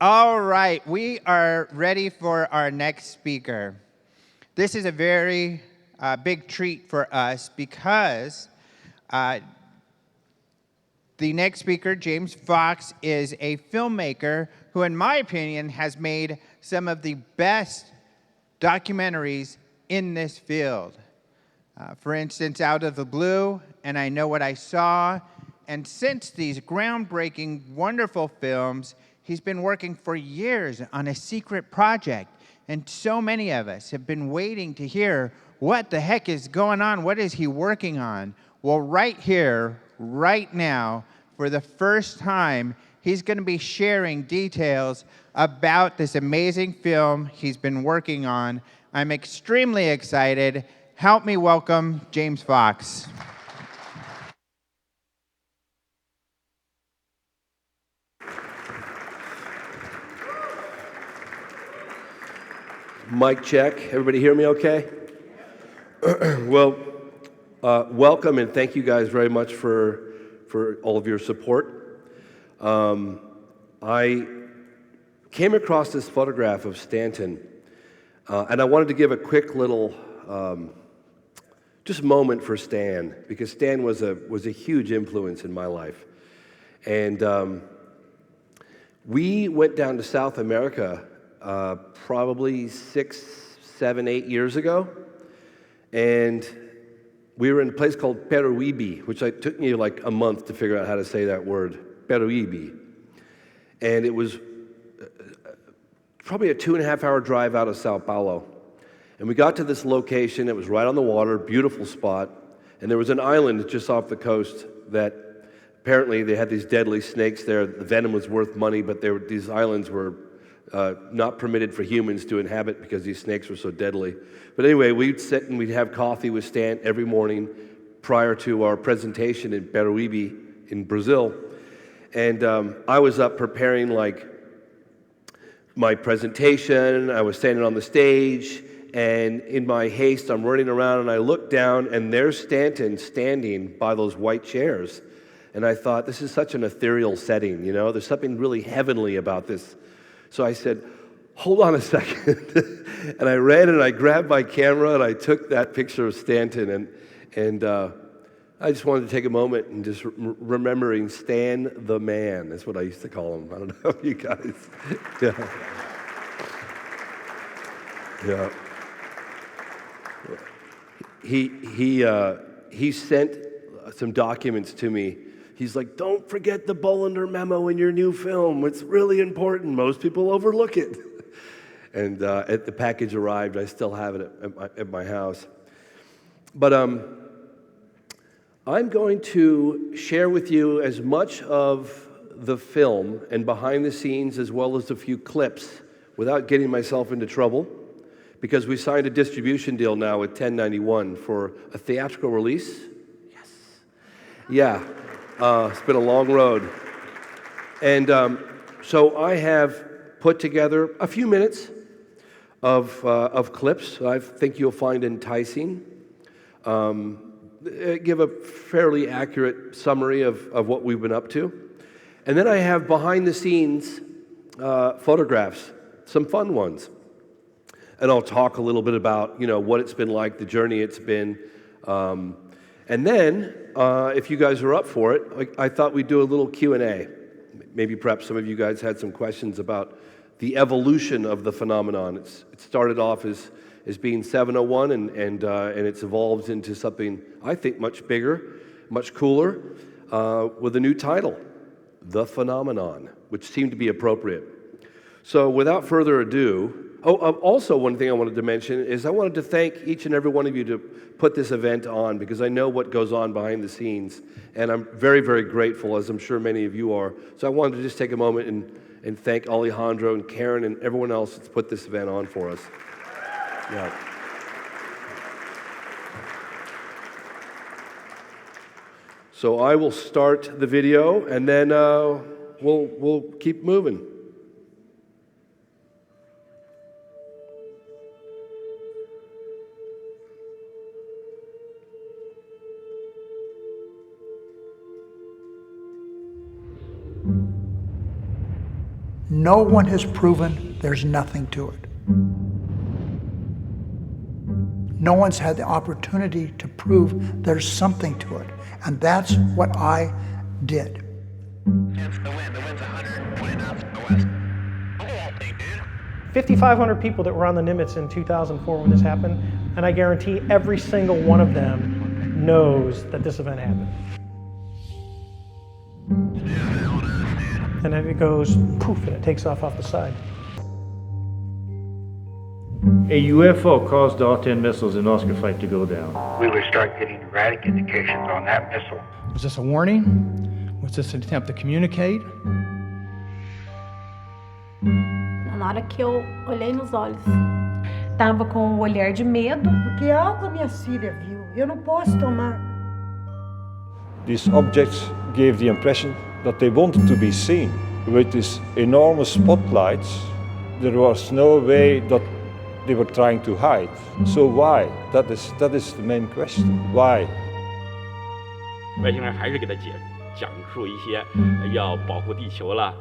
All right, we are ready for our next speaker. This is a very big treat for us because the next speaker, James Fox, is a filmmaker who, in my opinion, has made some of the best documentaries in this field. For instance, Out of the Blue, and I Know What I Saw. And since these groundbreaking, wonderful films, he's been working for years on a secret project. And so many of us have been waiting to hear what the heck is going on. What is he working on? Well, right here, right now, for the first time, he's going to be sharing details about this amazing film he's been working on. I'm extremely excited. Help me welcome James Fox. Mic check. Everybody hear me okay? Well, welcome and thank you guys very much for all of your support. I came across this photograph of Stanton, and I wanted to give a quick little just moment for Stan, because Stan was a huge influence in my life. And we went down to South America probably 6, 7, 8 years ago, and we were in a place called Peruíbe, which took me like a month to figure out how to say that word, Peruíbe. And it was probably a 2.5-hour drive out of Sao Paulo. And we got to this location, it was right on the water, beautiful spot, and there was an island just off the coast that apparently they had these deadly snakes there. The venom was worth money, but these islands were not permitted for humans to inhabit because these snakes were so deadly. But anyway, we'd sit and we'd have coffee with Stan every morning prior to our presentation in Peruíbe in Brazil. And I was up preparing like my presentation. I was standing on the stage, and in my haste, I'm running around and I look down and there's Stanton standing by those white chairs. And I thought, this is such an ethereal setting, you know? There's something really heavenly about this. So I said, hold on a second. And I ran and I grabbed my camera and I took that picture of Stanton. And I just wanted to take a moment and just remembering Stan the man. That's what I used to call him. I don't know if you guys. Yeah. Yeah. He sent some documents to me. He's like, don't forget the Bollinger memo in your new film. It's really important. Most people overlook it. And the package arrived. I still have it at my house. But I'm going to share with you as much of the film and behind the scenes as well as a few clips without getting myself into trouble, because we signed a distribution deal now with 1091 for a theatrical release. Yes. Yeah. It's been a long road. And so I have put together a few minutes of clips I think you'll find enticing. Give a fairly accurate summary of what we've been up to. And then I have behind the scenes photographs, some fun ones. And I'll talk a little bit about, what it's been like, the journey it's been. And then, if you guys are up for it, I thought we'd do a little Q&A. Maybe perhaps some of you guys had some questions about the evolution of the phenomenon. It started off as being 701, and it's evolved into something, I think, much bigger, much cooler, with a new title, The Phenomenon, which seemed to be appropriate. So without further ado, also one thing I wanted to mention is I wanted to thank each and every one of you to put this event on, because I know what goes on behind the scenes, and I'm very, very grateful, as I'm sure many of you are. So I wanted to just take a moment and thank Alejandro and Karen and everyone else that's put this event on for us. Yeah. So I will start the video, and then we'll keep moving. No one has proven there's nothing to it. No one's had the opportunity to prove there's something to it. And that's what I did. Against the wind. The wind's 120 knots from the west. Look at that thing, dude. 5,500 people that were on the Nimitz in 2004 when this happened, and I guarantee every single one of them knows that this event happened. And then it goes poof, and it takes off the side. A UFO caused all 10 missiles in Oscar flight to go down. We would start getting erratic indications on that missile. Was this a warning? Was this an attempt to communicate? Na hora que eu olhei nos olhos. Tava com um olhar de medo. Porque é algo a minha filha viu. Eu não posso tomar. These objects gave the impression that they wanted to be seen. With these enormous spotlights, there was no way that they were trying to hide. So why? That is the main question. Why? 外星人还是给他讲述一些要保护地球啦，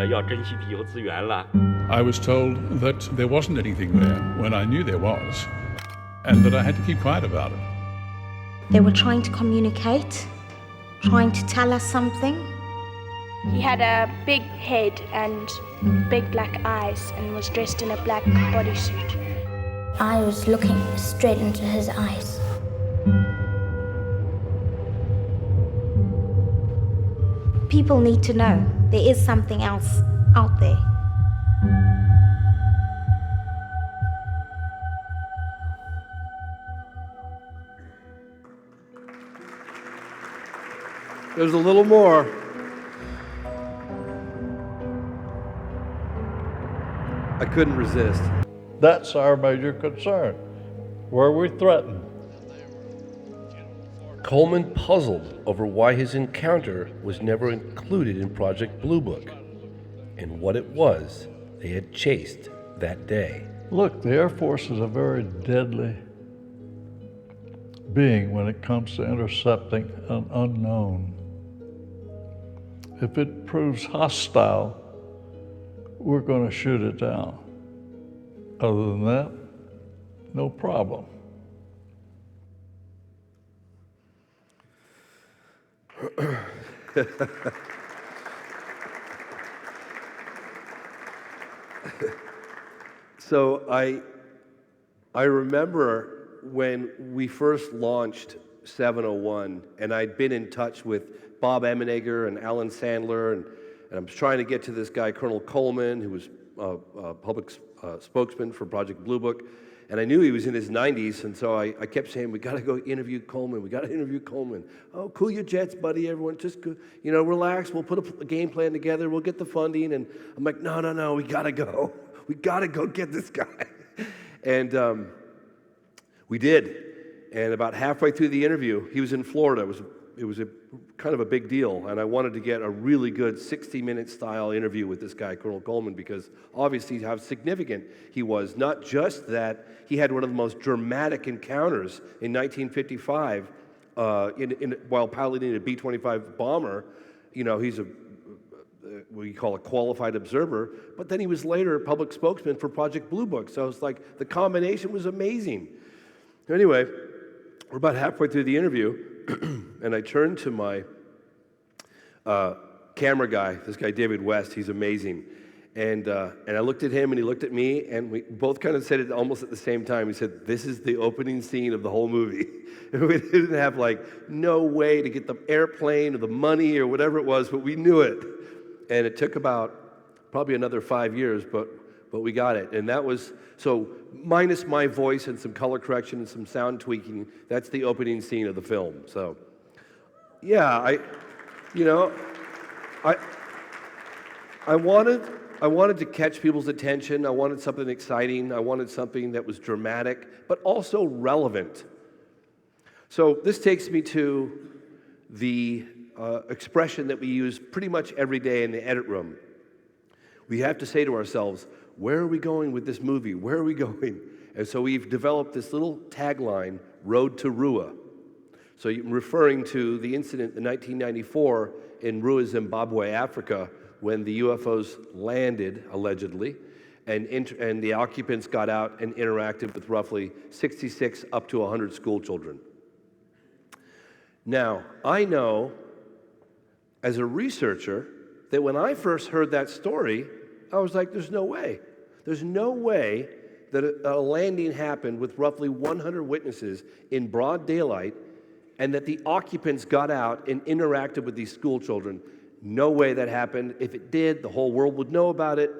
要珍惜地球资源啦。I was told that there wasn't anything there when I knew there was, and that I had to keep quiet about it. They were trying to communicate, trying to tell us something. He had a big head and big black eyes and was dressed in a black bodysuit. I was looking straight into his eyes. People need to know there is something else out there. There's a little more. I couldn't resist. That's our major concern. Were we threatened? Coleman puzzled over why his encounter was never included in Project Blue Book and what it was they had chased that day. Look, the Air Force is a very deadly being when it comes to intercepting an unknown. If it proves hostile, we're going to shoot it down. Other than that, no problem. So I remember when we first launched 701, and I'd been in touch with Bob Emenegger and Alan Sandler, and I was trying to get to this guy, Colonel Coleman, who was a public spokesman for Project Blue Book, and I knew he was in his 90s, and so I kept saying, we got to go interview Coleman, we got to interview Coleman. Oh, cool your jets, buddy, everyone, just go, relax, we'll put a game plan together, we'll get the funding, and I'm like, no, we got to go. We got to go get this guy. And we did, and about halfway through the interview, he was in Florida, it was a kind of a big deal, and I wanted to get a really good 60-minute style interview with this guy, Colonel Coleman, because obviously how significant he was. Not just that he had one of the most dramatic encounters in 1955 while piloting a B-25 bomber. He's what you call a qualified observer, but then he was later a public spokesman for Project Blue Book, so it's like the combination was amazing. Anyway, we're about halfway through the interview, and I turned to my camera guy, this guy David West, he's amazing. And I looked at him and he looked at me, and we both kind of said it almost at the same time. He said, this is the opening scene of the whole movie. We didn't have no way to get the airplane or the money or whatever it was, but we knew it. And it took about probably another 5 years, but we got it. And that was, so minus my voice and some color correction and some sound tweaking, that's the opening scene of the film. So, yeah, I wanted to catch people's attention. I wanted something exciting. I wanted something that was dramatic, but also relevant. So this takes me to the expression that we use pretty much every day in the edit room. We have to say to ourselves, where are we going with this movie? Where are we going? And so we've developed this little tagline, Road to Rua. So referring to the incident in 1994 in Rua, Zimbabwe, Africa, when the UFOs landed, allegedly, and the occupants got out and interacted with roughly 66 up to 100 school children. Now, I know as a researcher that when I first heard that story, I was like, there's no way. There's no way that a landing happened with roughly 100 witnesses in broad daylight and that the occupants got out and interacted with these school children. No way that happened. If it did, the whole world would know about it.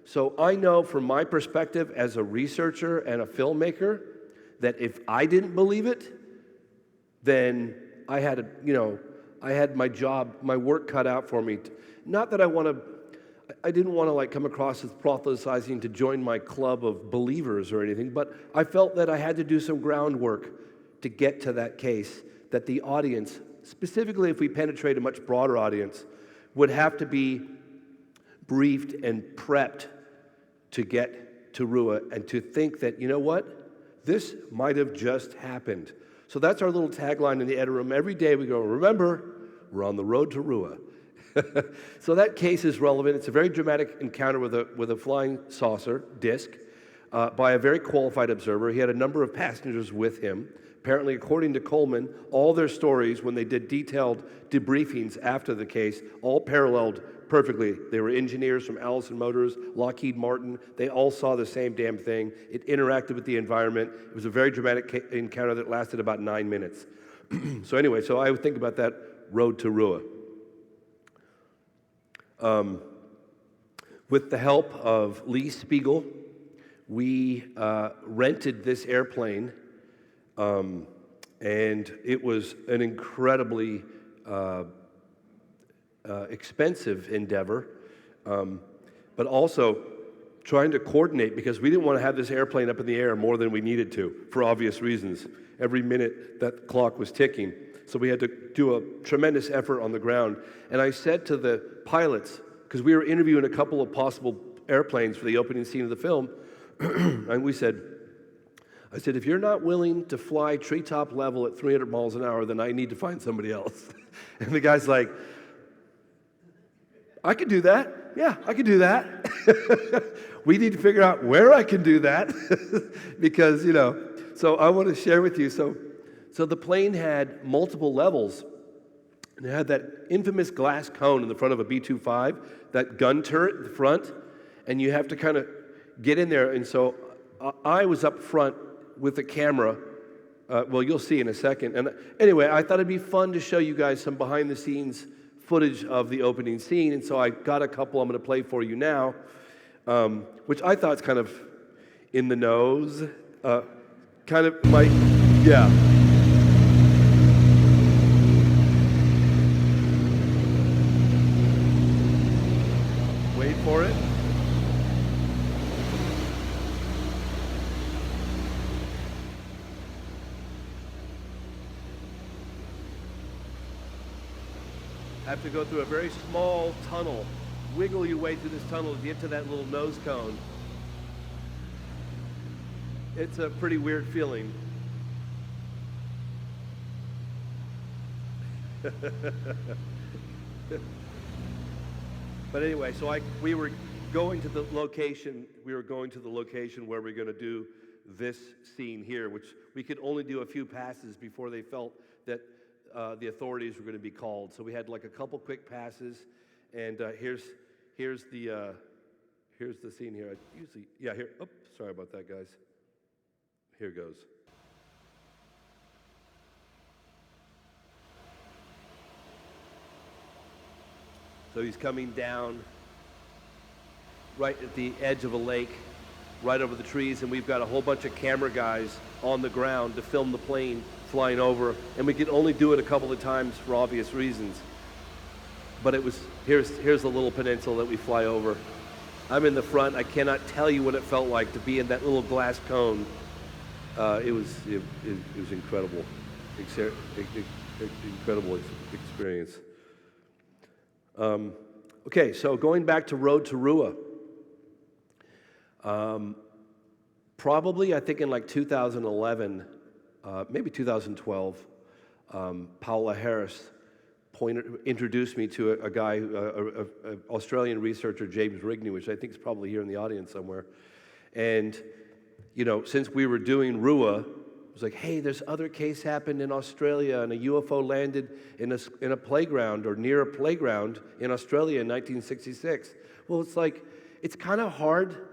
So I know from my perspective as a researcher and a filmmaker that if I didn't believe it, then I had my job, my work cut out for me. Not that I didn't want to like come across as proselytizing to join my club of believers or anything, but I felt that I had to do some groundwork to get to that case, that the audience, specifically if we penetrate a much broader audience, would have to be briefed and prepped to get to Rua and to think that, you know what, this might have just happened. So that's our little tagline in the edit room. Every day we go, remember, we're on the road to Rua. So that case is relevant. It's a very dramatic encounter with a flying saucer disc by a very qualified observer. He had a number of passengers with him. Apparently, according to Coleman, all their stories, when they did detailed debriefings after the case, all paralleled perfectly. They were engineers from Allison Motors, Lockheed Martin. They all saw the same damn thing. It interacted with the environment. It was a very dramatic encounter that lasted about 9 minutes. So anyway, so I would think about that road to Rua. With the help of Lee Spiegel, we rented this airplane, and it was an incredibly expensive endeavor, but also trying to coordinate because we didn't want to have this airplane up in the air more than we needed to, for obvious reasons. Every minute that clock was ticking. So we had to do a tremendous effort on the ground. And I said to the pilots, because we were interviewing a couple of possible airplanes for the opening scene of the film, and I said, if you're not willing to fly treetop level at 300 miles an hour, then I need to find somebody else. And the guy's like, I can do that. Yeah, I can do that. We need to figure out where I can do that because, so I want to share with you. So the plane had multiple levels. And it had that infamous glass cone in the front of a B-25, that gun turret in the front, and you have to kind of get in there. And so I was up front with the camera. Well, you'll see in a second. And anyway, I thought it'd be fun to show you guys some behind-the-scenes footage of the opening scene. And so I got a couple I'm going to play for you now, which I thought is kind of in the nose. Kind of like, yeah. Wait for it. Have to go through a very small tunnel, wiggle your way through this tunnel to get to that little nose cone. It's a pretty weird feeling. But anyway, so we were going to the location. We were going to the location where we're going to do this scene here, which we could only do a few passes before they felt that the authorities were going to be called. So we had like a couple quick passes, and here's the scene here. Here. Oh, sorry about that, guys. Here goes. So he's coming down right at the edge of a lake, right over the trees, and we've got a whole bunch of camera guys on the ground to film the plane flying over, and we could only do it a couple of times for obvious reasons. But here's the little peninsula that we fly over. I'm in the front. I cannot tell you what it felt like to be in that little glass cone. It was incredible, incredible experience. Okay, so going back to Road to Rua. Probably, I think in like 2011, maybe 2012, Paola Harris introduced me to a guy, an Australian researcher, James Rigney, which I think is probably here in the audience somewhere. And, you know, since we were doing RUA, it was like, hey, there's other case happened in Australia, and a UFO landed in a playground or near a playground in Australia in 1966. Well, it's like, it's kind of hard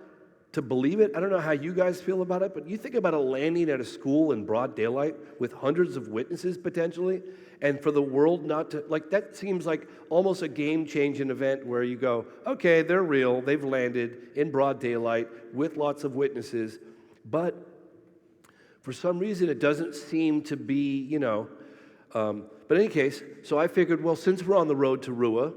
to believe it. I don't know how you guys feel about it, but you think about a landing at a school in broad daylight with hundreds of witnesses potentially, and for the world not to, like, that seems like almost a game-changing event where you go, okay, they're real, they've landed in broad daylight with lots of witnesses, but for some reason it doesn't seem to be, you know, but in any case, so I figured, well, since we're on the road to RUA,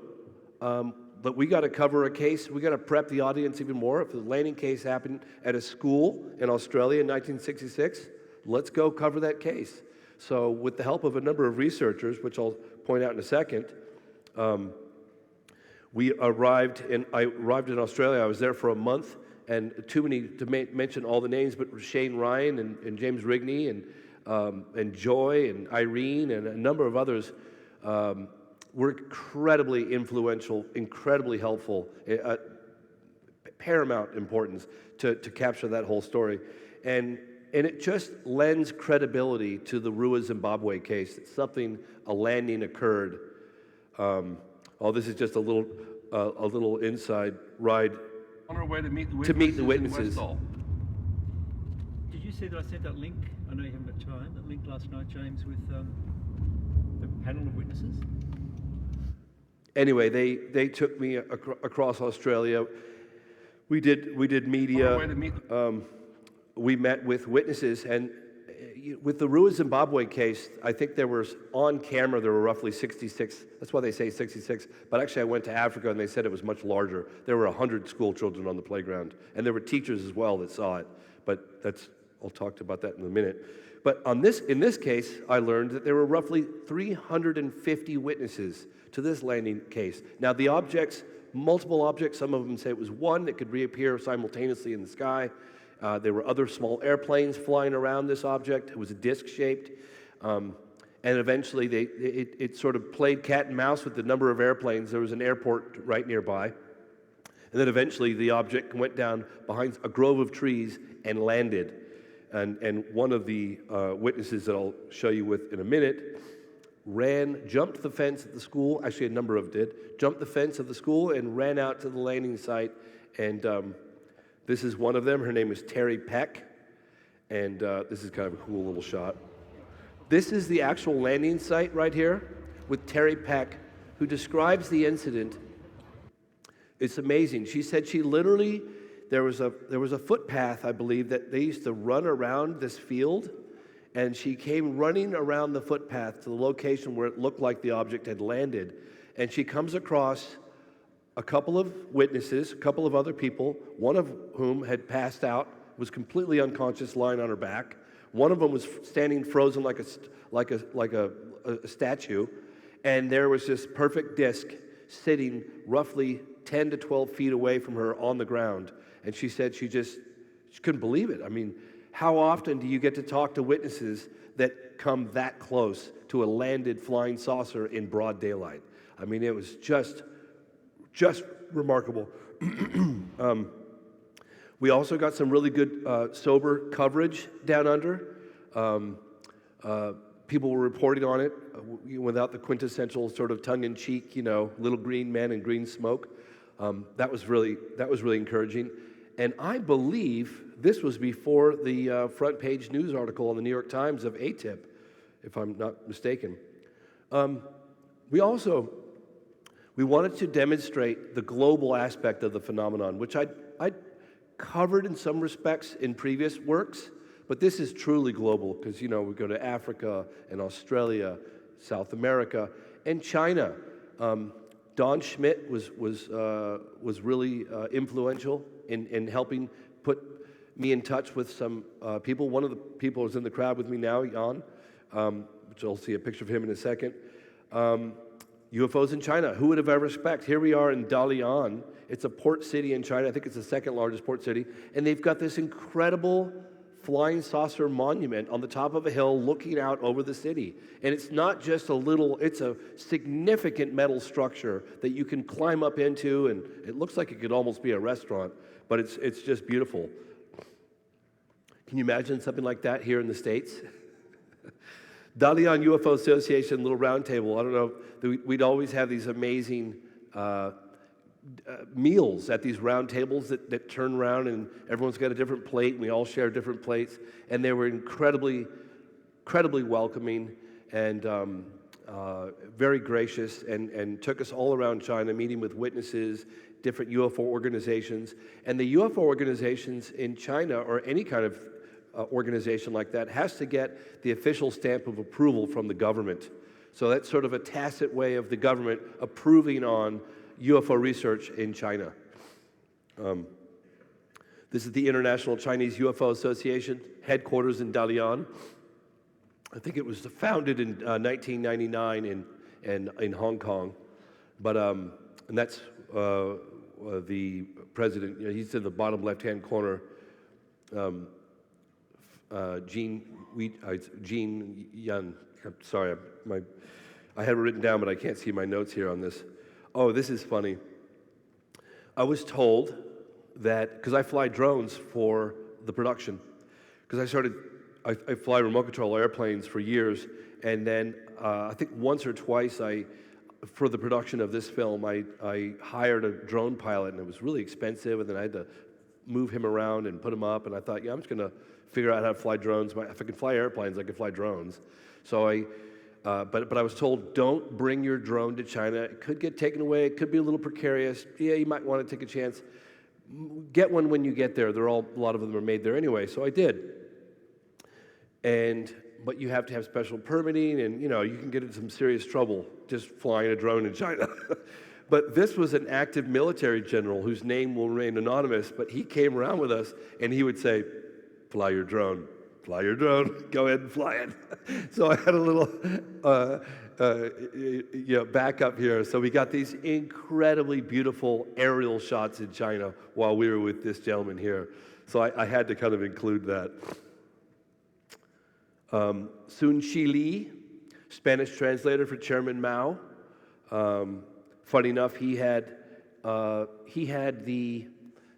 but we got to cover a case, we got to prep the audience even more. If the landing case happened at a school in Australia in 1966, let's go cover that case. So with the help of a number of researchers, which I'll point out in a second, I arrived in Australia. I was there for a month, and too many to mention all the names, but Shane Ryan and James Rigney and Joy and Irene and a number of others were incredibly influential, incredibly helpful, paramount importance to capture that whole story. And it just lends credibility to the RUA Zimbabwe case, that a landing occurred. This is just a little inside ride On our way to meet the witnesses. Did you see that I sent that link? I know you haven't got time. That link last night, James, with the panel of witnesses. Anyway, they took me across Australia. We did media. We met with witnesses, and with the RUA Zimbabwe case, I think there were roughly 66. That's why they say 66. But actually, I went to Africa, and they said it was much larger. There were 100 school children on the playground, and there were teachers as well that saw it. But I'll talk about that in a minute. But in this case, I learned that there were roughly 350 witnesses to this landing case. Now, the objects, multiple objects, some of them say it was one that could reappear simultaneously in the sky. There were other small airplanes flying around this object. It was disc-shaped. And eventually, it sort of played cat and mouse with the number of airplanes. There was an airport right nearby. And then eventually, the object went down behind a grove of trees and landed. And one of the witnesses that I'll show you with in a minute jumped the fence at the school, actually a number of jumped the fence of the school and ran out to the landing site. And this is one of them. Her name is Terry Peck. And this is kind of a cool little shot. This is the actual landing site right here with Terry Peck, who describes the incident. It's amazing. She said she literally, there was a footpath, I believe, that they used to run around this field, and she came running around the footpath to the location where it looked like the object had landed, and she comes across a couple of witnesses, a couple of other people, one of whom had passed out, was completely unconscious, lying on her back. One of them was standing frozen like a statue, and there was this perfect disc sitting roughly 10 to 12 feet away from her on the ground. And she said she couldn't believe it. I mean, how often do you get to talk to witnesses that come that close to a landed flying saucer in broad daylight? I mean, it was just remarkable. We also got some really good sober coverage down under. People were reporting on it without the quintessential sort of tongue-in-cheek, little green men and green smoke. That was really encouraging. And I believe this was before the front page news article in the New York Times of ATIP, if I'm not mistaken. We wanted to demonstrate the global aspect of the phenomenon, which I'd covered in some respects in previous works, but this is truly global because, we go to Africa and Australia, South America, and China. Don Schmidt was really influential in helping put me in touch with some people. One of the people who's in the crowd with me now, Jan, which I'll see a picture of him in a second. UFOs in China. Who would have ever expected? Here we are in Dalian. It's a port city in China. I think it's the second largest port city. And they've got this incredible flying saucer monument on the top of a hill looking out over the city. And it's not just a little, it's a significant metal structure that you can climb up into, and it looks like it could almost be a restaurant, but it's just beautiful. Can you imagine something like that here in the States? Dateline UFO Association Little Round Table. I don't know, we'd always have these amazing meals at these round tables that turn around, and everyone's got a different plate, and we all share different plates, and they were incredibly welcoming and very gracious, and took us all around China, meeting with witnesses, different UFO organizations. And the UFO organizations in China, or any kind of organization like that, has to get the official stamp of approval from the government. So that's sort of a tacit way of the government approving on UFO research in China. This is the International Chinese UFO Association, headquarters in Dalian. I think it was founded in 1999 in Hong Kong. But, and that's the president, he's in the bottom left-hand corner. Gene Yun. I'm sorry, I had it written down, but I can't see my notes here on this. Oh, this is funny. I was told that, because I fly drones for the production, because I fly remote control airplanes for years, and then I think once or twice for the production of this film, I hired a drone pilot, and it was really expensive, and then I had to move him around and put him up, and I thought, yeah, I'm just going to figure out how to fly drones. If I can fly airplanes, I can fly drones. So but I was told, don't bring your drone to China. It could get taken away. It could be a little precarious. Yeah, you might want to take a chance. Get one when you get there. A lot of them are made there anyway, so I did. But you have to have special permitting, and you can get into some serious trouble just flying a drone in China. But this was an active military general whose name will remain anonymous, but he came around with us, and he would say, fly your drone, go ahead and fly it. So I had a little backup here. So we got these incredibly beautiful aerial shots in China while we were with this gentleman here. So I had to kind of include that. Sun Chi Li, Spanish translator for Chairman Mao. Funny enough, he had the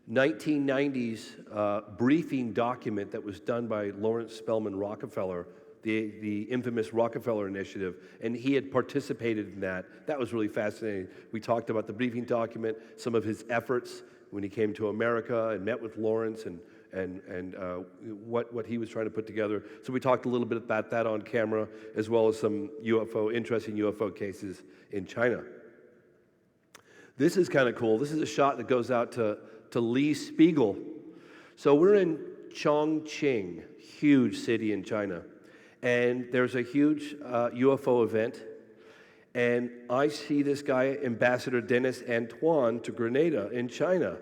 1990s briefing document that was done by Lawrence Spelman Rockefeller, the infamous Rockefeller Initiative, and he had participated in that. That was really fascinating. We talked about the briefing document, some of his efforts when he came to America and met with Lawrence, and what he was trying to put together. So we talked a little bit about that on camera, as well as some interesting UFO cases in China. This is kind of cool. This is a shot that goes out to Lee Spiegel. So we're in Chongqing, huge city in China, and there's a huge UFO event, and I see this guy, Ambassador Dennis Antoine, to Grenada in China.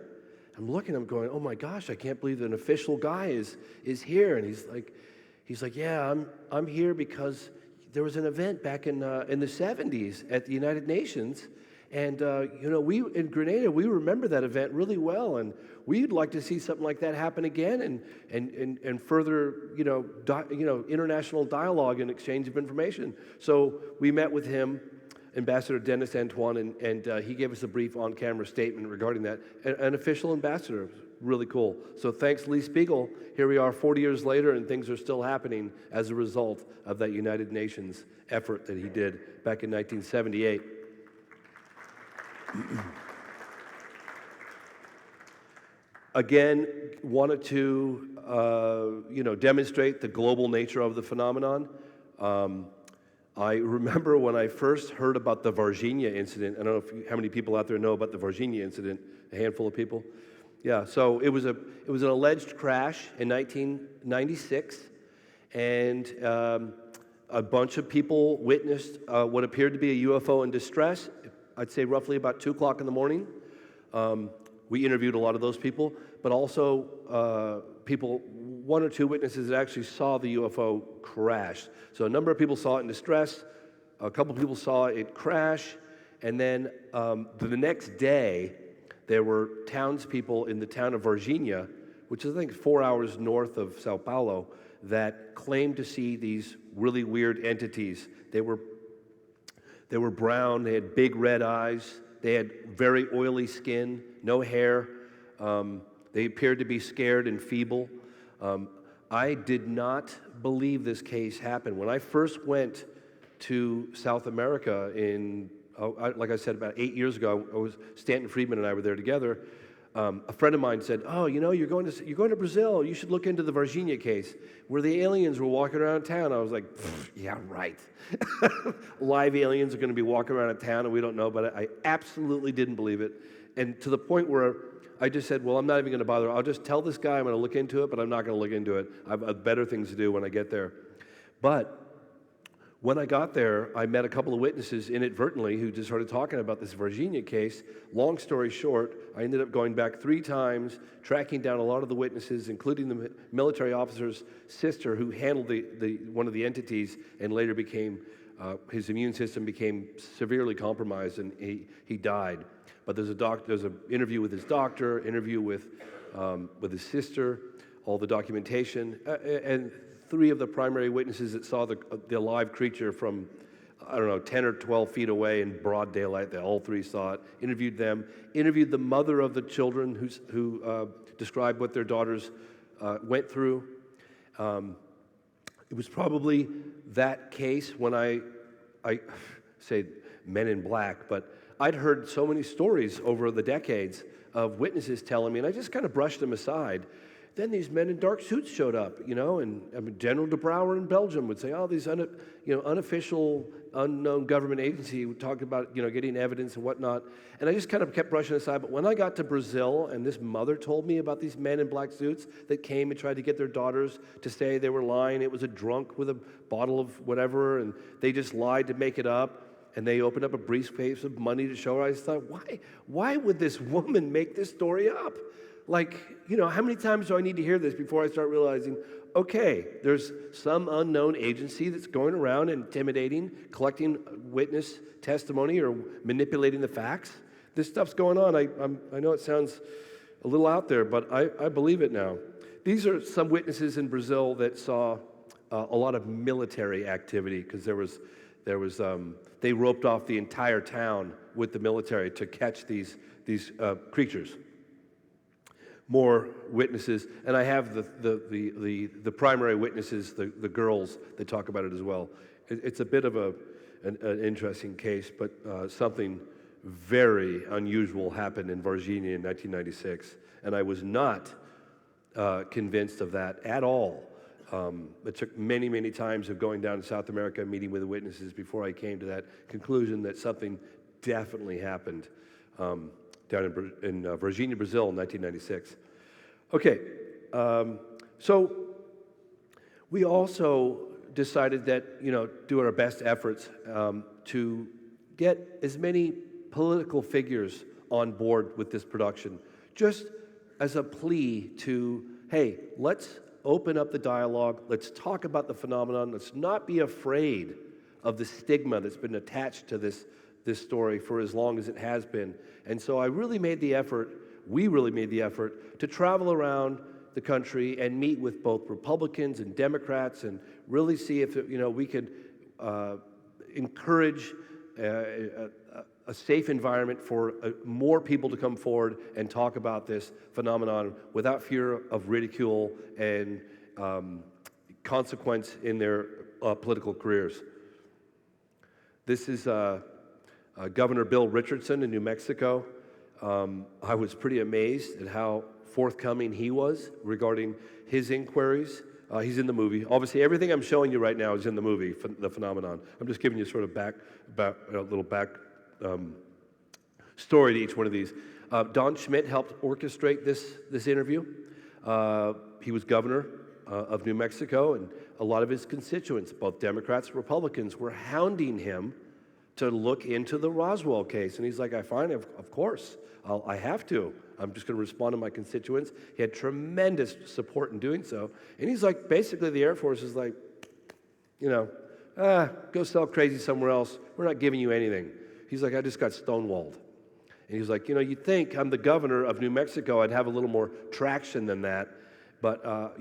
I'm looking, I'm going, oh my gosh, I can't believe an official guy is here, and he's like, yeah, I'm here because there was an event back in the 70s at the United Nations. And, we in Grenada, we remember that event really well, and we'd like to see something like that happen again, and further, international dialogue and exchange of information. So we met with him, Ambassador Dennis Antoine, and he gave us a brief on-camera statement regarding that. An official ambassador, really cool. So thanks, Lee Spiegel. Here we are 40 years later, and things are still happening as a result of that United Nations effort that he did back in 1978. Again, wanted to, demonstrate the global nature of the phenomenon. I remember when I first heard about the Varginha incident. I don't know how many people out there know about the Varginha incident. A handful of people. Yeah. So it was an alleged crash in 1996, and a bunch of people witnessed what appeared to be a UFO in distress. I'd say roughly about 2 o'clock in the morning. We interviewed a lot of those people, but also one or two witnesses that actually saw the UFO crash. So a number of people saw it in distress, a couple of people saw it crash, and then the next day, there were townspeople in the town of Varginha which is I think 4 hours north of Sao Paulo, that claimed to see these really weird entities. They were brown, they had big red eyes, they had very oily skin, no hair. They appeared to be scared and feeble. I did not believe this case happened. When I first went to South America like I said, about 8 years ago, Stanton Friedman and I were there together. A friend of mine said, "Oh, you know, you're going to Brazil. You should look into the Varginha case, where the aliens were walking around town." I was like, "Yeah, right. Live aliens are going to be walking around town, and we don't know." But I absolutely didn't believe it, and to the point where I just said, "Well, I'm not even going to bother. I'll just tell this guy I'm going to look into it, but I'm not going to look into it. I have better things to do when I get there." But when I got there, I met a couple of witnesses inadvertently who just started talking about this Varginha case. Long story short, I ended up going back 3 times, tracking down a lot of the witnesses, including the military officer's sister who handled one of the entities and later became, his immune system became severely compromised and he died. But there's an interview with his doctor, interview with his sister, all the documentation, and 3 of the primary witnesses that saw the live creature from, I don't know, 10 or 12 feet away in broad daylight. They all 3 saw it. Interviewed them. Interviewed the mother of the children who described what their daughters went through. It was probably that case when I say Men in Black, but I'd heard so many stories over the decades of witnesses telling me, and I just kind of brushed them aside. Then these men in dark suits showed up, you know, and I mean, General de Brouwer in Belgium would say, "Oh, these unofficial, unknown government agency would talk about, you know, getting evidence and whatnot." And I just kind of kept brushing it aside. But when I got to Brazil and this mother told me about these men in black suits that came and tried to get their daughters to say they were lying, it was a drunk with a bottle of whatever, and they just lied to make it up. And they opened up a briefcase of money to show her. I just thought, why would this woman make this story up? Like, you know, how many times do I need to hear this before I start realizing, okay, there's some unknown agency that's going around intimidating, collecting witness testimony or manipulating the facts? This stuff's going on. I know it sounds a little out there, but I believe it now. These are some witnesses in Brazil that saw a lot of military activity because they roped off the entire town with the military to catch these creatures. More witnesses, and I have the primary witnesses, the girls that talk about it as well. It's a bit of an interesting case, but something very unusual happened in Varginha in 1996, and I was not convinced of that at all. It took many, many times of going down to South America, meeting with the witnesses before I came to that conclusion that something definitely happened down in Varginha, Brazil in 1996. Okay, so we also decided that, you know, do our best efforts to get as many political figures on board with this production, just as a plea to, hey, let's open up the dialogue, let's talk about the phenomenon, let's not be afraid of the stigma that's been attached to this story for as long as it has been. And so we really made the effort to travel around the country and meet with both Republicans and Democrats and really see if, you know, we could encourage a safe environment for more people to come forward and talk about this phenomenon without fear of ridicule and consequence in their political careers. This is Governor Bill Richardson in New Mexico. I was pretty amazed at how forthcoming he was regarding his inquiries. He's in the movie. Obviously, everything I'm showing you right now is in the movie, The Phenomenon. I'm just giving you sort of a little back story to each one of these. Don Schmidt helped orchestrate this interview. He was governor of New Mexico, and a lot of his constituents, both Democrats and Republicans, were hounding him to look into the Roswell case. And he's like, of course, I have to. I'm just going to respond to my constituents. He had tremendous support in doing so. And he's like, basically the Air Force is like, you know, go sell crazy somewhere else. We're not giving you anything. He's like, I just got stonewalled. And he was like, you'd think I'm the governor of New Mexico, I'd have a little more traction than that. But,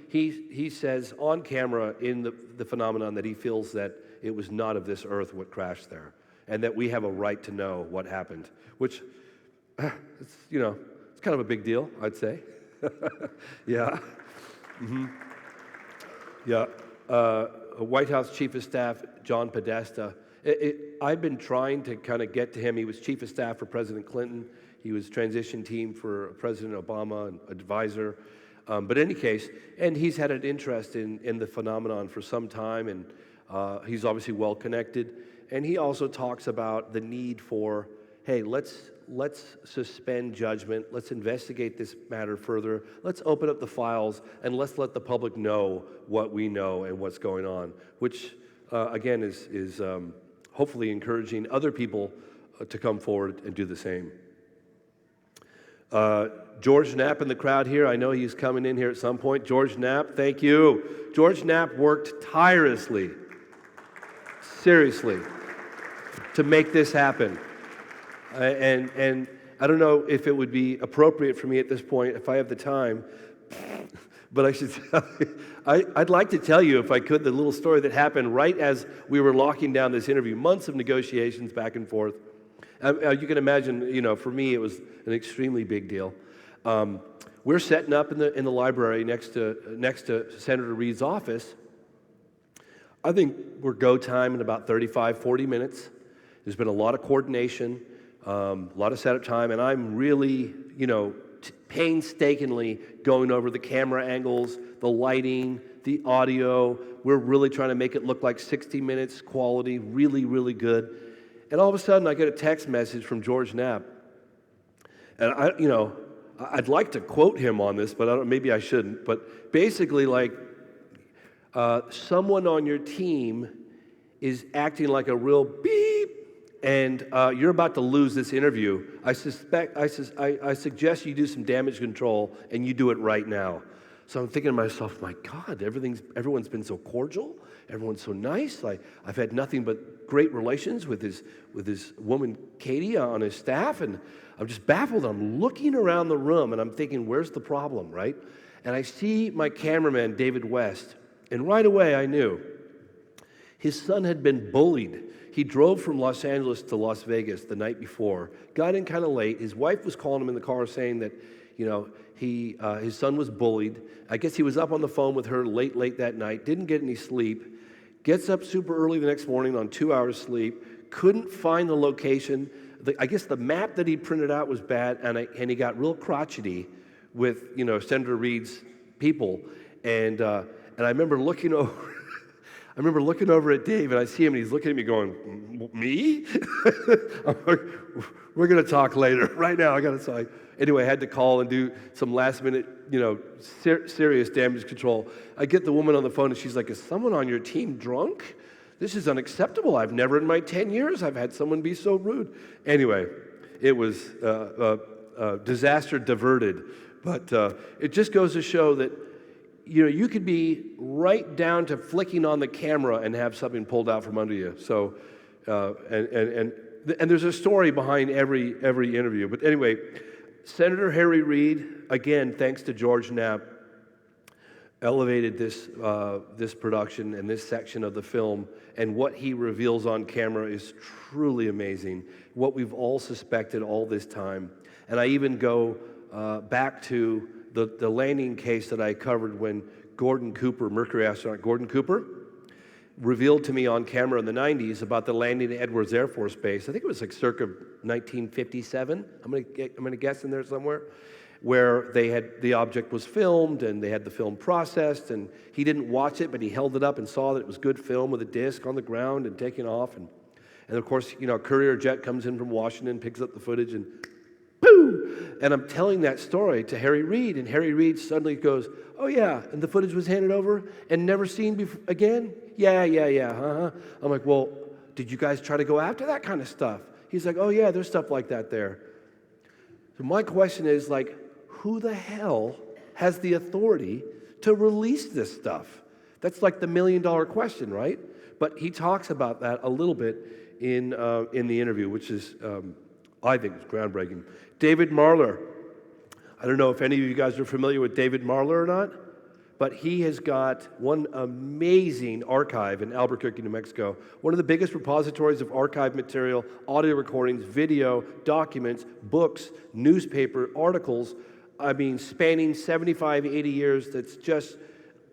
he says on camera in the phenomenon that he feels that it was not of this earth what crashed there, and that we have a right to know what happened, which, it's kind of a big deal, I'd say. Yeah. Mm-hmm. Yeah. White House Chief of Staff John Podesta. I've been trying to kind of get to him. He was Chief of Staff for President Clinton. He was transition team for President Obama, an advisor. But in any case, and he's had an interest in the phenomenon for some time, and he's obviously well connected. And he also talks about the need for, hey, let's suspend judgment. Let's investigate this matter further. Let's open up the files, and let's let the public know what we know and what's going on, which, again, is hopefully encouraging other people to come forward and do the same. George Knapp in the crowd here. I know he's coming in here at some point. George Knapp, thank you. George Knapp worked tirelessly, seriously, to make this happen. And I don't know if it would be appropriate for me at this point, if I have the time, but I should tell you, I'd like to tell you, if I could, the little story that happened right as we were locking down this interview. Months of negotiations back and forth. You can imagine, for me, it was an extremely big deal. We're setting up in the library next to Senator Reid's office. I think we're go time in about 35, 40 minutes. There's been a lot of coordination, a lot of setup time, and I'm really, painstakingly going over the camera angles, the lighting, the audio. We're really trying to make it look like 60 Minutes quality, really, really good. And all of a sudden, I get a text message from George Knapp. And I'd like to quote him on this, but maybe I shouldn't. But basically, someone on your team is acting like a real beep, and you're about to lose this interview. I suggest you do some damage control, and you do it right now. So I'm thinking to myself, my God, everyone's been so cordial. Everyone's so nice. I've had nothing but great relations with his woman, Katie, on his staff, and I'm just baffled. I'm looking around the room, and I'm thinking, where's the problem, right? And I see my cameraman, David West, and right away I knew his son had been bullied. He drove from Los Angeles to Las Vegas the night before, got in kind of late. His wife was calling him in the car saying that, his son was bullied. I guess he was up on the phone with her late that night, didn't get any sleep, gets up super early the next morning on 2 hours sleep, couldn't find the location. I guess the map that he printed out was bad, and he got real crotchety with, Senator Reid's people. And I remember looking over. I remember looking over at Dave, and I see him, and he's looking at me going, me? I'm like, we're going to talk later. Right now, I got to talk. Anyway, I had to call and do some last-minute, serious damage control. I get the woman on the phone, and she's like, is someone on your team drunk? This is unacceptable. I've never in my 10 years I've had someone be so rude. Anyway, it was disaster diverted. But it just goes to show that you could be right down to flicking on the camera and have something pulled out from under you. So, and there's a story behind every interview. But anyway, Senator Harry Reid, again, thanks to George Knapp, elevated this production and this section of the film, and what he reveals on camera is truly amazing. What we've all suspected all this time, and I even go back to the landing case that I covered when Gordon Cooper, Mercury astronaut Gordon Cooper, revealed to me on camera in the 90s about the landing at Edwards Air Force Base. I think it was circa 1957. I'm gonna guess in there somewhere, where the object was filmed and they had the film processed, and he didn't watch it, but he held it up and saw that it was good film with a disc on the ground and taking off, and of course, a courier jet comes in from Washington, picks up the footage, and boo! And I'm telling that story to Harry Reid, and Harry Reid suddenly goes, oh yeah, and the footage was handed over and never seen again? Yeah, I'm like, well, did you guys try to go after that kind of stuff? He's like, oh yeah, there's stuff like that there. So my question is, who the hell has the authority to release this stuff? That's like the $1 million question, right? But he talks about that a little bit in the interview, which is I think it's groundbreaking. David Marler. I don't know if any of you guys are familiar with David Marler or not, but he has got one amazing archive in Albuquerque, New Mexico, one of the biggest repositories of archive material, audio recordings, video, documents, books, newspaper, articles, spanning 75, 80 years. That's just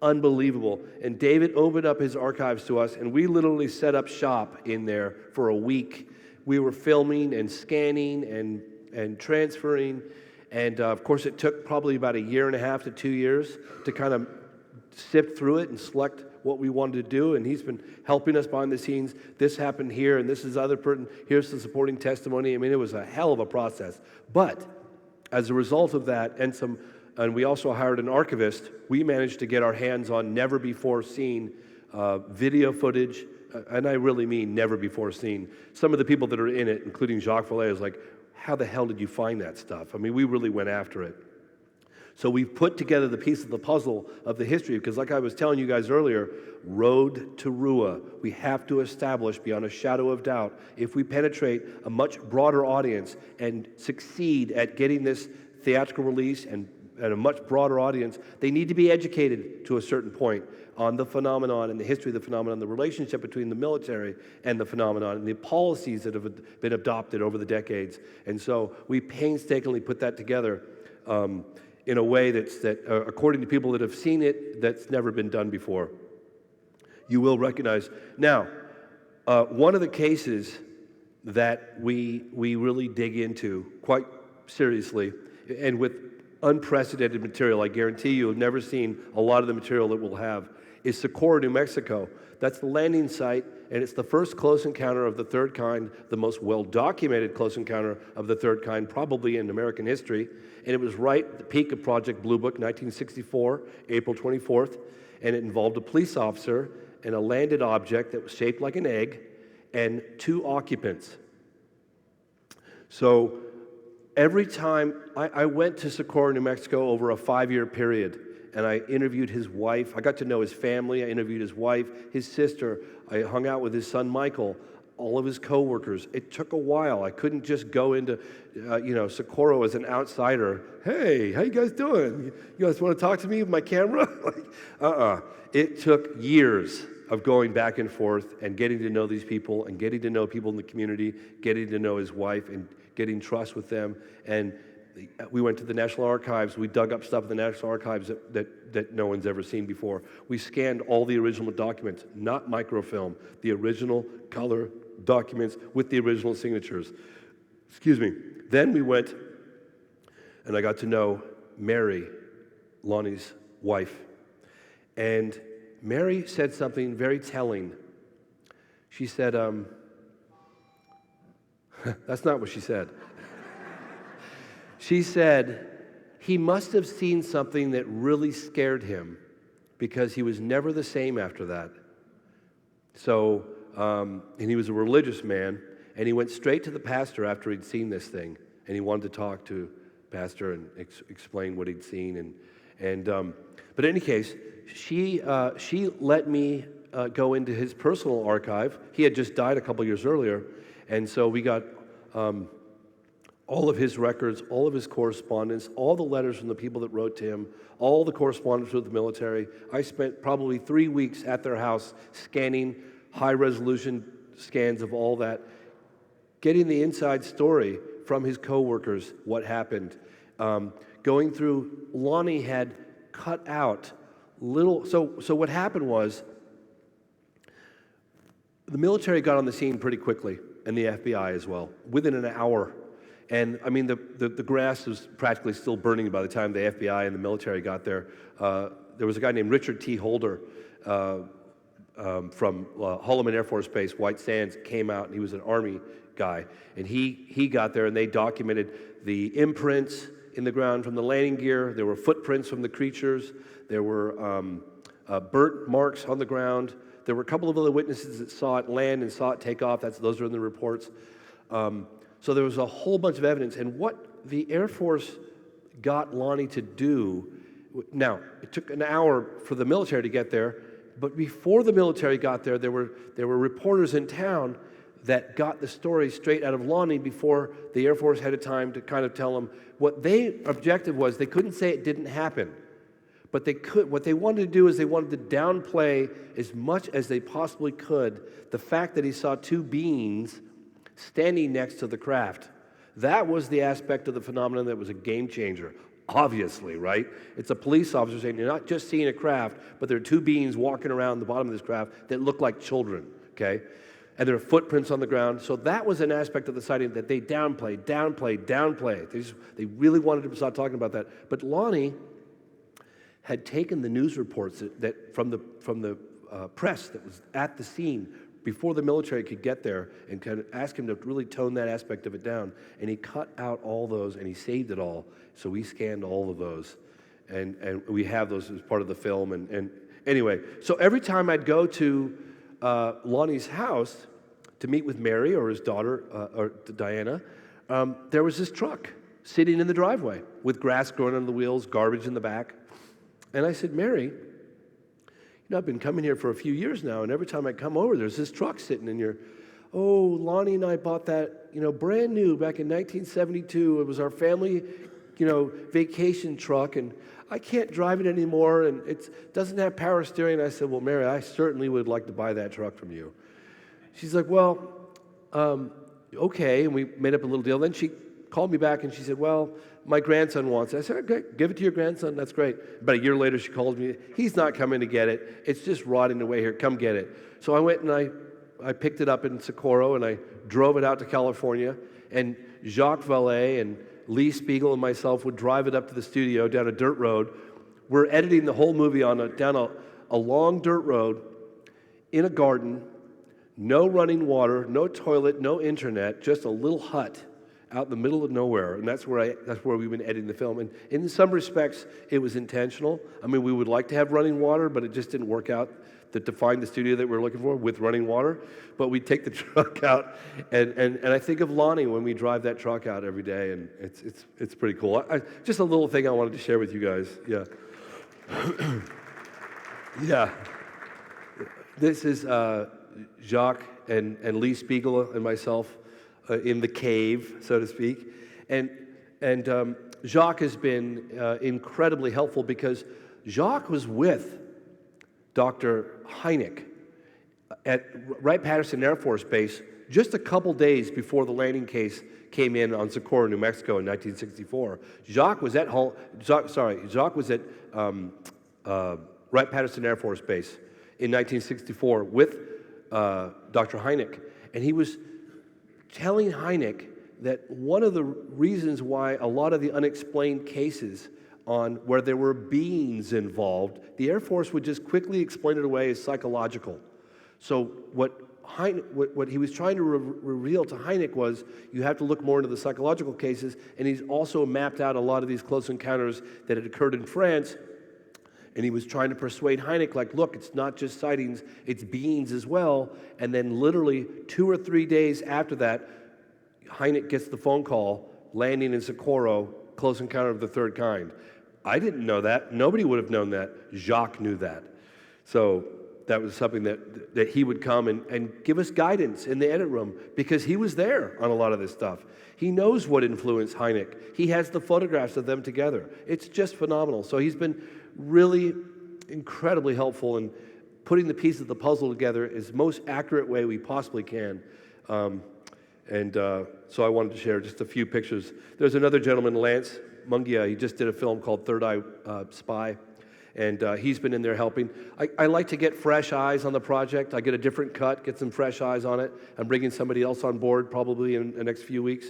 unbelievable. And David opened up his archives to us, and we literally set up shop in there for a week. We were filming and scanning and transferring. And of course, it took probably about 1.5 years to 2 years to kind of sift through it and select what we wanted to do. And he's been helping us behind the scenes. This happened here, and this is other person. Here's the supporting testimony. I mean, it was a hell of a process. But as a result of that, and we also hired an archivist, we managed to get our hands on never before seen video footage. And I really mean never before seen. Some of the people that are in it, including Jacques Vallée, is like, how the hell did you find that stuff? I mean, we really went after it. So we've put together the piece of the puzzle of the history, because like I was telling you guys earlier, road to Rua, we have to establish beyond a shadow of doubt, if we penetrate a much broader audience and succeed at getting this theatrical release and a much broader audience, they need to be educated to a certain point on the phenomenon and the history of the phenomenon, the relationship between the military and the phenomenon, and the policies that have been adopted over the decades. And so we painstakingly put that together in a way that according to people that have seen it, that's never been done before. You will recognize. Now, one of the cases that we really dig into quite seriously, and with unprecedented material, I guarantee you've never seen a lot of the material that we'll have, is Socorro, New Mexico. That's the landing site, and it's the first close encounter of the third kind, the most well-documented close encounter of the third kind, probably in American history. And it was right at the peak of Project Blue Book, 1964, April 24th, and it involved a police officer and a landed object that was shaped like an egg and 2 occupants. So every time I went to Socorro, New Mexico over a 5-year period, and I interviewed his wife. I got to know his family. I interviewed his wife, his sister. I hung out with his son, Michael, all of his coworkers. It took a while. I couldn't just go into, Socorro as an outsider. Hey, how you guys doing? You guys want to talk to me with my camera? It took years of going back and forth and getting to know these people and getting to know people in the community, getting to know his wife and getting trust with them. And we went to the National Archives. We dug up stuff in the National Archives that no one's ever seen before. We scanned all the original documents, not microfilm, the original color documents with the original signatures. Excuse me. Then we went, and I got to know Mary, Lonnie's wife. And Mary said something very telling. She said, that's not what she said. She said, he must have seen something that really scared him because he was never the same after that. So, and he was a religious man, and he went straight to the pastor after he'd seen this thing, and he wanted to talk to pastor and explain what he'd seen. But in any case, she let me go into his personal archive. He had just died a couple years earlier, and so we got all of his records, all of his correspondence, all the letters from the people that wrote to him, all the correspondence with the military. I spent probably 3 weeks at their house scanning high-resolution scans of all that, getting the inside story from his coworkers, what happened. Going through, Lonnie had cut out little, so what happened was, the military got on the scene pretty quickly, and the FBI as well, within an hour. And I mean, the grass was practically still burning by the time the FBI and the military got there. There was a guy named Richard T. Holder from Holloman Air Force Base, White Sands, came out, and he was an Army guy. And he got there, and they documented the imprints in the ground from the landing gear. There were footprints from the creatures. There were burnt marks on the ground. There were a couple of other witnesses that saw it land and saw it take off. Those are in the reports. So there was a whole bunch of evidence. And what the Air Force got Lonnie to do, now, it took an hour for the military to get there, but before the military got there, there were reporters in town that got the story straight out of Lonnie before the Air Force had a time to kind of tell them what their objective was. They couldn't say it didn't happen, but what they wanted to do is they wanted to downplay as much as they possibly could the fact that he saw two beings standing next to the craft. That was the aspect of the phenomenon that was a game changer. Obviously, right? It's a police officer saying, you're not just seeing a craft, but there are two beings walking around the bottom of this craft that look like children, okay? And there are footprints on the ground. So that was an aspect of the sighting that they downplayed. They really wanted to start talking about that. But Lonnie had taken the news reports that from the press that was at the scene before the military could get there and kind of ask him to really tone that aspect of it down. And he cut out all those and he saved it all. So we scanned all of those. And we have those as part of the film. And anyway, so every time I'd go to Lonnie's house to meet with Mary or his daughter, or Diana, there was this truck sitting in the driveway with grass growing under the wheels, garbage in the back. And I said, Mary, I've been coming here for a few years now, and every time I come over, there's this truck sitting in here. Oh, Lonnie and I bought that, brand new back in 1972. It was our family, vacation truck, and I can't drive it anymore, and it doesn't have power steering. I said, well, Mary, I certainly would like to buy that truck from you. She's like, well, okay, and we made up a little deal. Then she called me back, and she said, well, my grandson wants it. I said, okay, give it to your grandson. That's great. About a year later, she called me. He's not coming to get it. It's just rotting away here. Come get it. So I went and I picked it up in Socorro, and I drove it out to California. And Jacques Vallée and Lee Spiegel and myself would drive it up to the studio down a dirt road. We're editing the whole movie down a long dirt road in a garden, no running water, no toilet, no internet, just a little hut out in the middle of nowhere, and that's where we've been editing the film. And in some respects, it was intentional. I mean, we would like to have running water, but it just didn't work out to find the studio that we were looking for with running water. But we take the truck out, and I think of Lonnie when we drive that truck out every day, and it's pretty cool. Just a little thing I wanted to share with you guys. Yeah, yeah. This is Jacques and Lee Spiegel and myself. In the cave, so to speak. And Jacques has been incredibly helpful because Jacques was with Dr. Hynek at Wright-Patterson Air Force Base just a couple days before the landing case came in on Socorro, New Mexico in 1964. Jacques was at Wright-Patterson Air Force Base in 1964 with Dr. Hynek. And he was telling Hynek that one of the reasons why a lot of the unexplained cases on where there were beings involved, the Air Force would just quickly explain it away as psychological. So what he was trying to reveal to Hynek was you have to look more into the psychological cases, and he's also mapped out a lot of these close encounters that had occurred in France. And he was trying to persuade Hynek, like, look, it's not just sightings, it's beings as well. And then literally 2 or 3 days after that, Hynek gets the phone call, landing in Socorro, close encounter of the third kind. I didn't know that. Nobody would have known that. Jacques knew that. So that was something that he would come and give us guidance in the edit room because he was there on a lot of this stuff. He knows what influenced Hynek. He has the photographs of them together. It's just phenomenal. So he's been really incredibly helpful in putting the pieces of the puzzle together as most accurate way we possibly can. So I wanted to share just a few pictures. There's another gentleman, Lance Mungia. He just did a film called Third Eye Spy, and he's been in there helping. I like to get fresh eyes on the project. I get a different cut, get some fresh eyes on it. I'm bringing somebody else on board probably in the next few weeks,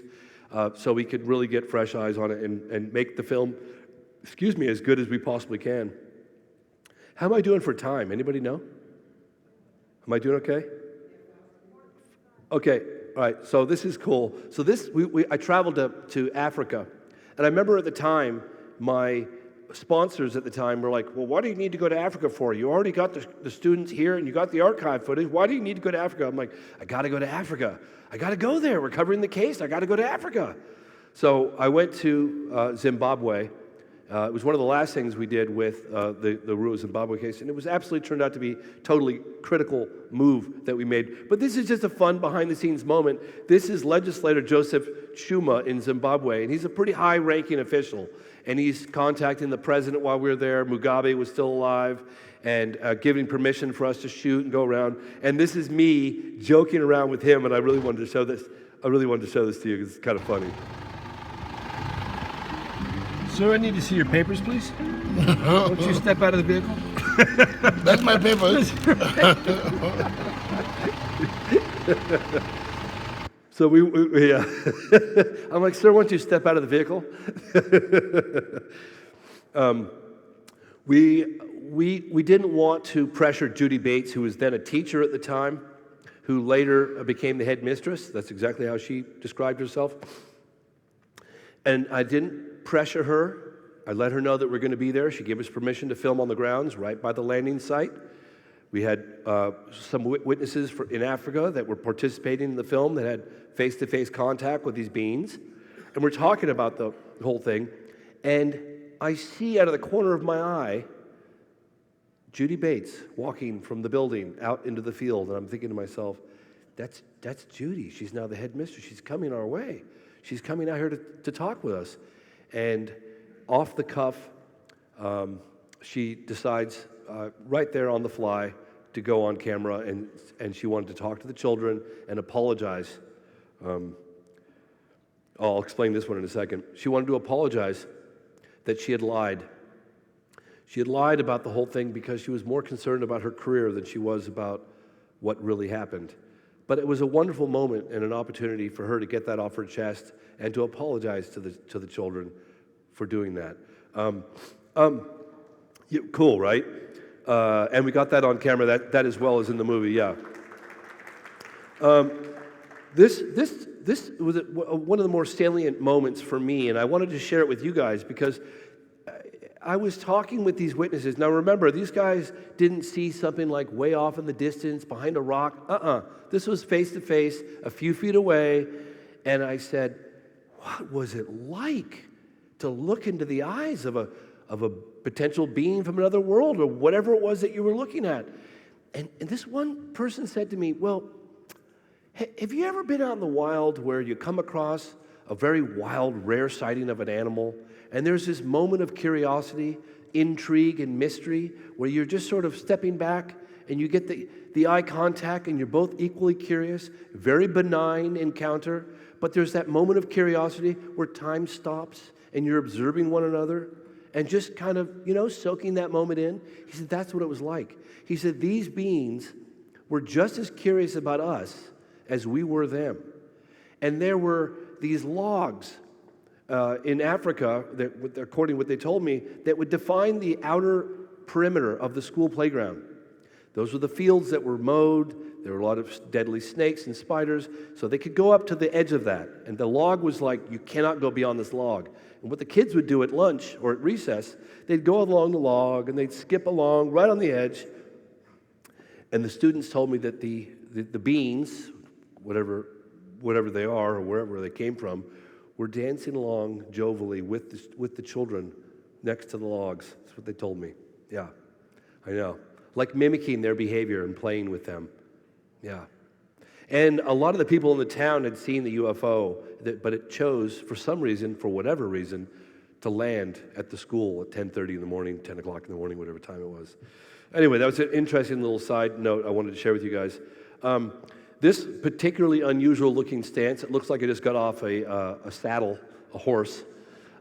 so we could really get fresh eyes on it and make the film, as good as we possibly can. How am I doing for time? Anybody know? Am I doing okay? Okay, all right, so this is cool. So I traveled to Africa, and I remember at the time, my sponsors at the time were like, well, what do you need to go to Africa for? You already got the students here, and you got the archive footage. Why do you need to go to Africa? I'm like, I got to go to Africa. I got to go there. We're covering the case. I got to go to Africa. So I went to Zimbabwe, It was one of the last things we did with the Ruwa Zimbabwe case, and it was absolutely turned out to be totally critical move that we made. But this is just a fun behind-the-scenes moment. This is legislator Joseph Chuma in Zimbabwe, and he's a pretty high-ranking official, and he's contacting the president while we were there. Mugabe was still alive, and giving permission for us to shoot and go around. And this is me joking around with him, and I really wanted to show this. I really wanted to show this to you because it's kind of funny. Sir, I need to see your papers, please. Won't you step out of the vehicle? That's my papers. So yeah. I'm like, sir, why don't you step out of the vehicle? We didn't want to pressure Judy Bates, who was then a teacher at the time, who later became the head mistress. That's exactly how she described herself. And I didn't pressure her. I let her know that we're going to be there. She gave us permission to film on the grounds right by the landing site. We had some witnesses in Africa that were participating in the film that had face-to-face contact with these beings. And we're talking about the whole thing. And I see out of the corner of my eye Judy Bates walking from the building out into the field. And I'm thinking to myself, that's Judy. She's now the head mistress. She's coming our way. She's coming out here to talk with us. And off the cuff, she decides right there on the fly to go on camera, and she wanted to talk to the children and apologize. I'll explain this one in a second. She wanted to apologize that she had lied. She had lied about the whole thing because she was more concerned about her career than she was about what really happened. But it was a wonderful moment and an opportunity for her to get that off her chest and to apologize to the children for doing that. Yeah, cool, right? And we got that on camera. That as well as in the movie. Yeah. This was one of the more salient moments for me, and I wanted to share it with you guys because I was talking with these witnesses. Now remember, these guys didn't see something like way off in the distance behind a rock. This was face to face, a few feet away, and I said, "What was it like to look into the eyes of a potential being from another world or whatever it was that you were looking at?" And this one person said to me, "Well, have you ever been out in the wild where you come across a very wild, rare sighting of an animal, and there's this moment of curiosity, intrigue, and mystery where you're just sort of stepping back and you get the eye contact and you're both equally curious, very benign encounter, but there's that moment of curiosity where time stops and you're observing one another and just kind of, soaking that moment in?" He said, "That's what it was like." He said, "These beings were just as curious about us as we were them." And there were these logs in Africa, that, according to what they told me, that would define the outer perimeter of the school playground. Those were the fields that were mowed. There were a lot of deadly snakes and spiders, so they could go up to the edge of that. And the log was like, you cannot go beyond this log. And what the kids would do at lunch or at recess, they'd go along the log and they'd skip along right on the edge. And the students told me that the beings, whatever they are or wherever they came from, were dancing along jovially with the children next to the logs. That's what they told me. Yeah, I know. Like mimicking their behavior and playing with them. Yeah. And a lot of the people in the town had seen the UFO, but it chose, for some reason, for whatever reason, to land at the school at 10:30 in the morning, 10 o'clock in the morning, whatever time it was. Anyway, that was an interesting little side note I wanted to share with you guys. This particularly unusual looking stance, it looks like I just got off a saddle, a horse.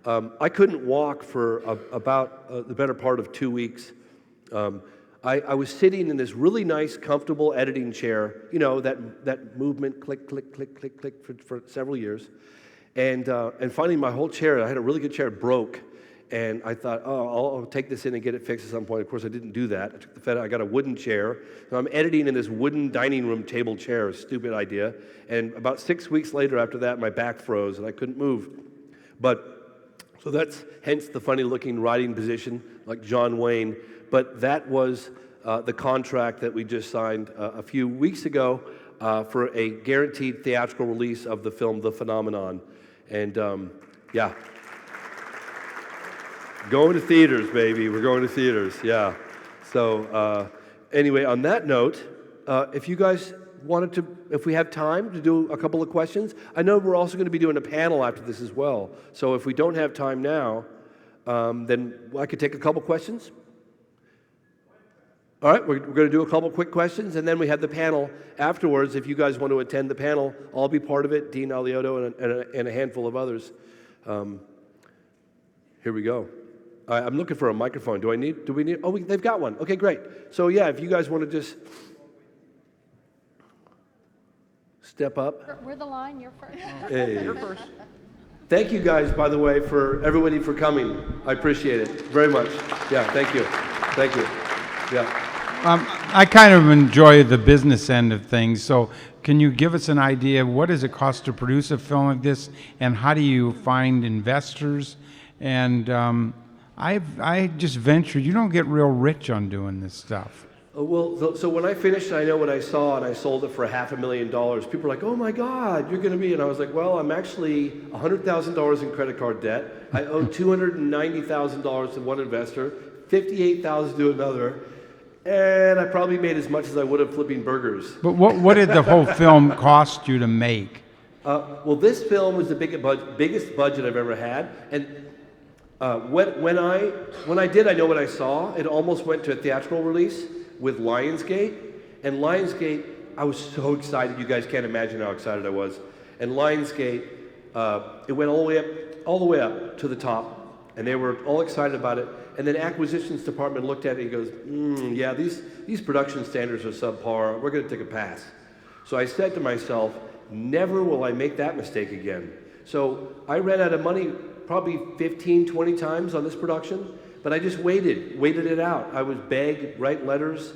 I couldn't walk for about the better part of 2 weeks. I was sitting in this really nice, comfortable editing chair, that movement, click, click, click, click, click, for several years. And finally, my whole chair, I had a really good chair, broke. And I thought, I'll take this in and get it fixed at some point. Of course, I didn't do that. I took the FedEx, I got a wooden chair. So I'm editing in this wooden dining room table chair, a stupid idea. And about 6 weeks later after that, my back froze and I couldn't move. So that's hence the funny looking writing position, like John Wayne. But that was the contract that we just signed a few weeks ago for a guaranteed theatrical release of the film The Phenomenon. And yeah. Going to theaters, baby. We're going to theaters, yeah. So anyway, on that note, if you guys wanted to, if we have time to do a couple of questions, I know we're also going to be doing a panel after this as well. So if we don't have time now, then I could take a couple questions. All right, we're going to do a couple quick questions, and then we have the panel afterwards. If you guys want to attend the panel, I'll be part of it, Dean Aliotto and a handful of others. Here we go. I'm looking for a microphone. Do we need? Oh, they've got one. Okay, great. So yeah, if you guys want to just step up. We're the line, you're first. Hey. You're first. Thank you guys, by the way, for everybody for coming. I appreciate it very much. Yeah, thank you. Thank you. Yeah. I kind of enjoy the business end of things, so can you give us an idea of what does it cost to produce a film like this, and how do you find investors? And I just ventured, you don't get real rich on doing this stuff. Well, so when I finished, I know what I saw, and I sold it for $500,000. People were like, "Oh my God, you're going to be," and I was like, "Well, I'm actually $100,000 in credit card debt. I owe $290,000 to one investor, $58,000 to another, and I probably made as much as I would have flipping burgers." But what did the whole film cost you to make? Well, this film was the biggest budget I've ever had, and when I did, I know what I saw. It almost went to a theatrical release with Lionsgate, and Lionsgate, I was so excited. You guys can't imagine how excited I was. And Lionsgate, it went all the way up to the top, and they were all excited about it. And then acquisitions department looked at it and goes, yeah, these production standards are subpar. We're going to take a pass. So I said to myself, never will I make that mistake again. So I ran out of money probably 15, 20 times on this production, but I just waited it out. I was begged, write letters.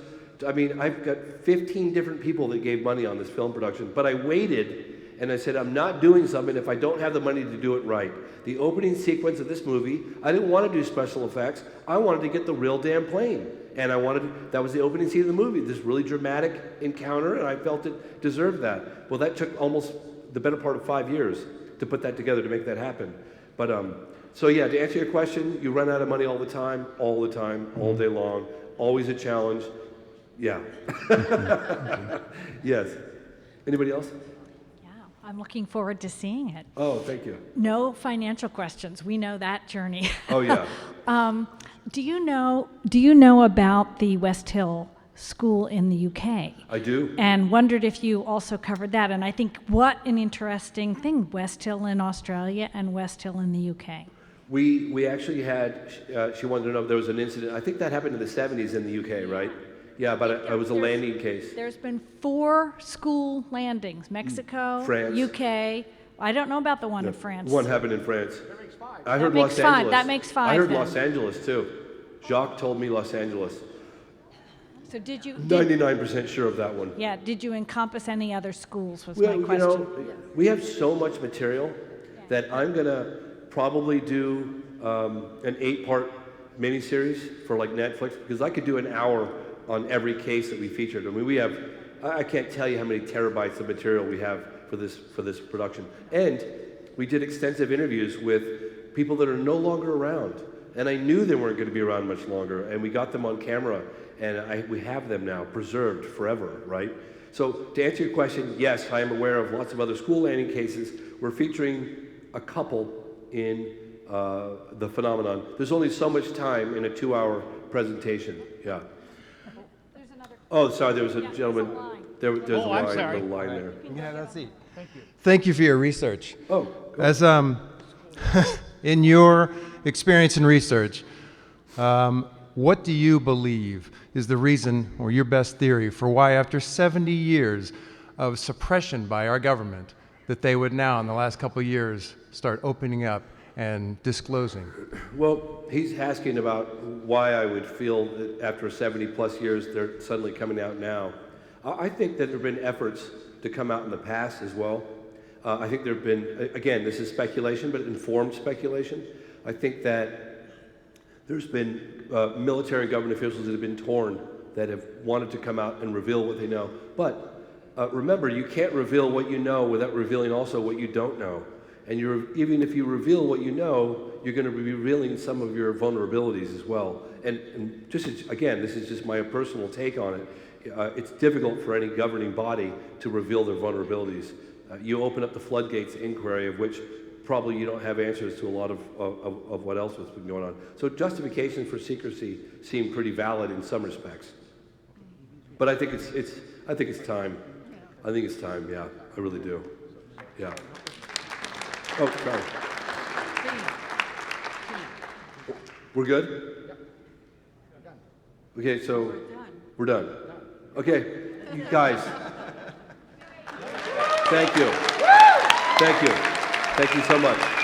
I mean, I've got 15 different people that gave money on this film production, but I waited, and I said, I'm not doing something if I don't have the money to do it right. The opening sequence of this movie, I didn't want to do special effects. I wanted to get the real damn plane. And that was the opening scene of the movie, this really dramatic encounter, and I felt it deserved that. Well, that took almost the better part of 5 years to put that together, to make that happen. But, so yeah, to answer your question, you run out of money all the time, all day long, always a challenge. Yeah. Yes. Anybody else? I'm looking forward to seeing it. Oh, thank you. No financial questions. We know that journey. Oh, yeah. Do you know about the West Hill School in the UK? I do. And wondered if you also covered that. And I think what an interesting thing, West Hill in Australia and West Hill in the UK. We actually had, she wanted to know if there was an incident. I think that happened in the 70s in the UK, right? Yeah, but it was a landing case. There's been 4 school landings, Mexico, France. UK. I don't know about the one in France. One happened in France. That makes 5. I heard Los Angeles. That makes 5. I heard Los Angeles too. Jacques told me Los Angeles. So did you? 99% sure of that one. Yeah. Did you encompass any other schools? Was my question. You know, we have so much material that I'm gonna probably do an 8-part miniseries for like Netflix, because I could do an hour on every case that we featured. I mean, we have, I can't tell you how many terabytes of material we have for this production. And we did extensive interviews with people that are no longer around. And I knew they weren't going to be around much longer, and we got them on camera, and we have them now, preserved forever, right? So to answer your question, yes, I am aware of lots of other school landing cases. We're featuring a couple in the phenomenon. There's only so much time in a 2-hour presentation, yeah. Oh, sorry, there was a gentleman. There's a line there. Yeah, that's it. Thank you. Thank you for your research. Oh, cool. As in your experience and research, what do you believe is the reason, or your best theory, for why after 70 years of suppression by our government, that they would now, in the last couple of years, start opening up and disclosing? Well, he's asking about why I would feel that after 70 plus years they're suddenly coming out now. I think that there have been efforts to come out in the past as well. I think there have been, again, this is speculation, but informed speculation. I think that there's been military and government officials that have been torn, that have wanted to come out and reveal what they know. But remember, you can't reveal what you know without revealing also what you don't know. And even if you reveal what you know, you're going to be revealing some of your vulnerabilities as well. And just again, this is just my personal take on it. It's difficult for any governing body to reveal their vulnerabilities. You open up the floodgates to inquiry, of which probably you don't have answers to a lot of what else has been going on. So justifications for secrecy seem pretty valid in some respects. But I think it's time. I think it's time. Yeah, I really do. Yeah. Oh, sorry. We're good? Okay, so we're done. Okay, you guys. Thank you. Thank you. Thank you so much.